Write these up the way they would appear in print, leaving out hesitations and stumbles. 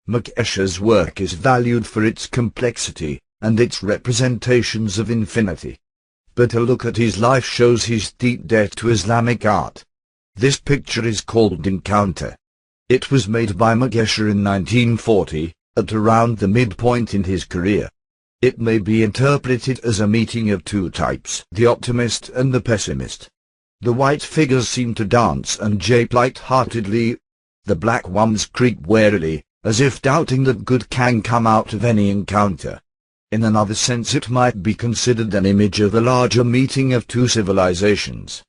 Escher's work is valued for its complexity, and its representations of infinity. But a look at his life shows his deep debt to Islamic art. This picture is called Encounter. It was made by Escher in 1940, at around the midpoint in his career. It may be interpreted as a meeting of two types, the optimist and the pessimist. The white figures seem to dance and jape light-heartedly. The black ones creep warily, as if doubting that good can come out of any encounter. In another sense it might be considered an image of a larger meeting of two civilizations.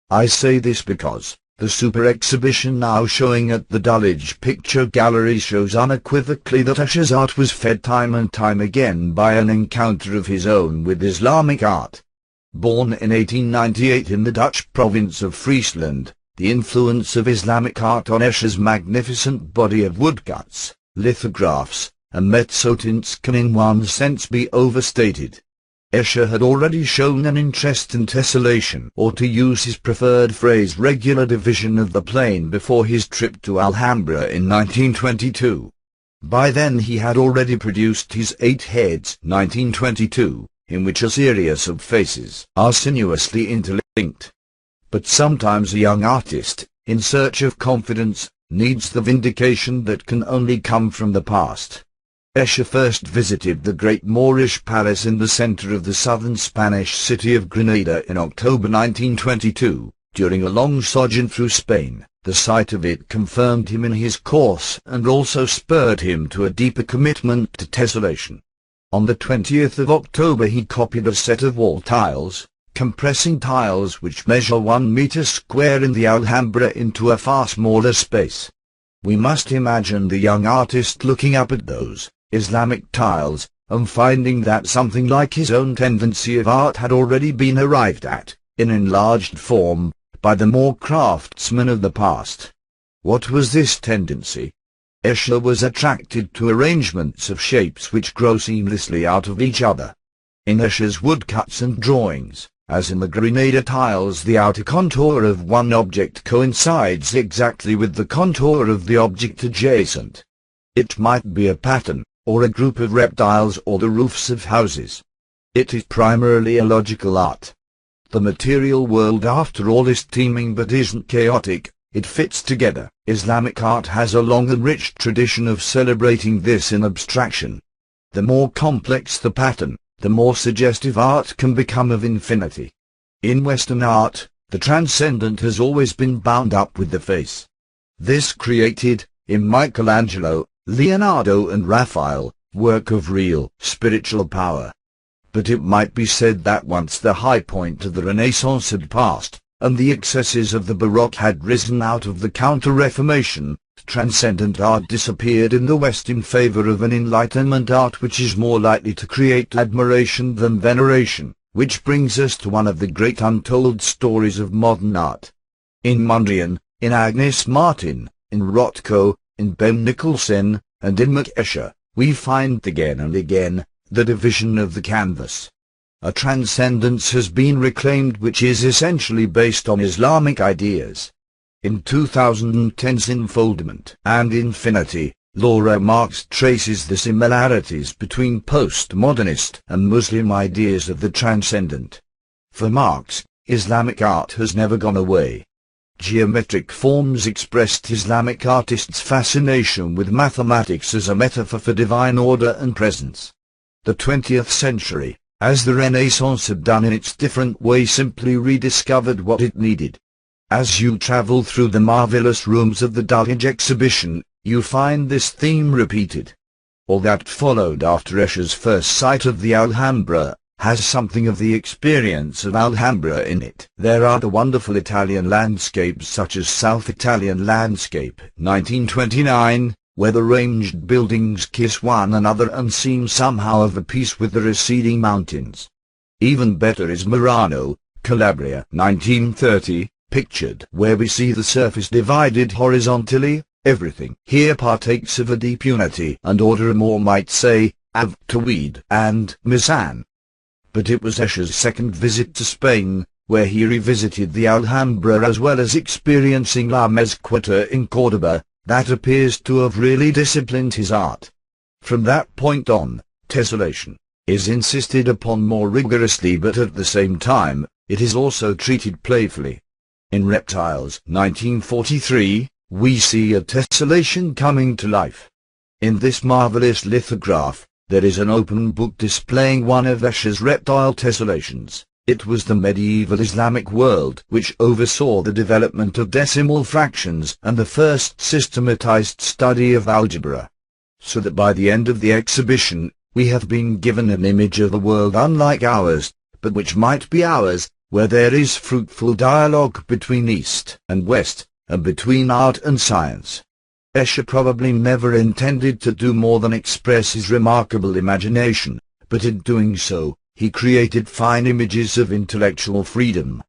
I say this because the super exhibition now showing at the Dulwich Picture Gallery shows unequivocally that Escher's art was fed time and time again by an encounter of his own with Islamic art. Born in 1898 in the Dutch province of Friesland, the influence of Islamic art on Escher's magnificent body of woodcuts, lithographs, and mezzotints can in one sense be overstated. Escher had already shown an interest in tessellation, or to use his preferred phrase regular division of the plane, before his trip to Alhambra in 1922. By then he had already produced his Eight Heads 1922, in which a series of faces are sinuously interlinked. But sometimes a young artist, in search of confidence, needs the vindication that can only come from the past. Escher first visited the great Moorish palace in the center of the southern Spanish city of Granada in October 1922. During a long sojourn through Spain, the sight of it confirmed him in his course and also spurred him to a deeper commitment to tessellation. On the 20th of October he copied a set of wall tiles, compressing tiles which measure 1 meter square in the Alhambra into a far smaller space. We must imagine the young artist looking up at those Islamic tiles, and finding that something like his own tendency of art had already been arrived at, in enlarged form, by the more craftsmen of the past. What was this tendency? Escher was attracted to arrangements of shapes which grow seamlessly out of each other. In Escher's woodcuts and drawings, as in the Granada tiles, the outer contour of one object coincides exactly with the contour of the object adjacent. It might be a pattern, or a group of reptiles, or the roofs of houses. It is primarily a logical art. The material world after all is teeming but isn't chaotic, it fits together. Islamic art has a long and rich tradition of celebrating this in abstraction. The more complex the pattern, the more suggestive art can become of infinity. In Western art, the transcendent has always been bound up with the face. This created, in Michelangelo, Leonardo and Raphael, work of real, spiritual power. But it might be said that once the high point of the Renaissance had passed, and the excesses of the Baroque had risen out of the Counter-Reformation, transcendent art disappeared in the West in favor of an Enlightenment art which is more likely to create admiration than veneration, which brings us to one of the great untold stories of modern art. In Mondrian, in Agnes Martin, in Rothko, in Ben Nicholson, and in Escher, we find again and again the division of the canvas. A transcendence has been reclaimed which is essentially based on Islamic ideas. In 2010's Enfoldment and Infinity, Laura Marx traces the similarities between postmodernist and Muslim ideas of the transcendent. For Marx, Islamic art has never gone away. Geometric forms expressed Islamic artists' fascination with mathematics as a metaphor for divine order and presence. The 20th century, as the Renaissance had done in its different way, simply rediscovered what it needed. As you travel through the marvelous rooms of the Dulwich exhibition, you find this theme repeated. All that followed after Escher's first sight of the Alhambra has something of the experience of Alhambra in it. There are the wonderful Italian landscapes such as South Italian Landscape, 1929, where the ranged buildings kiss one another and seem somehow of a piece with the receding mountains. Even better is Murano, Calabria, 1930, pictured where we see the surface divided horizontally. Everything here partakes of a deep unity and order, more might say, of Tweed and Misan. But it was Escher's second visit to Spain, where he revisited the Alhambra as well as experiencing La Mezquita in Córdoba, That appears to have really disciplined his art. From that point on, tessellation is insisted upon more rigorously, but at the same time, it is also treated playfully. In Reptiles 1943, we see a tessellation coming to life. In this marvelous lithograph, there is an open book displaying one of Escher's reptile tessellations. It was the medieval Islamic world which oversaw the development of decimal fractions and the first systematized study of algebra. So that by the end of the exhibition, we have been given an image of a world unlike ours, but which might be ours, where there is fruitful dialogue between East and West, and between art and science. Escher probably never intended to do more than express his remarkable imagination, but in doing so, he created fine images of intellectual freedom.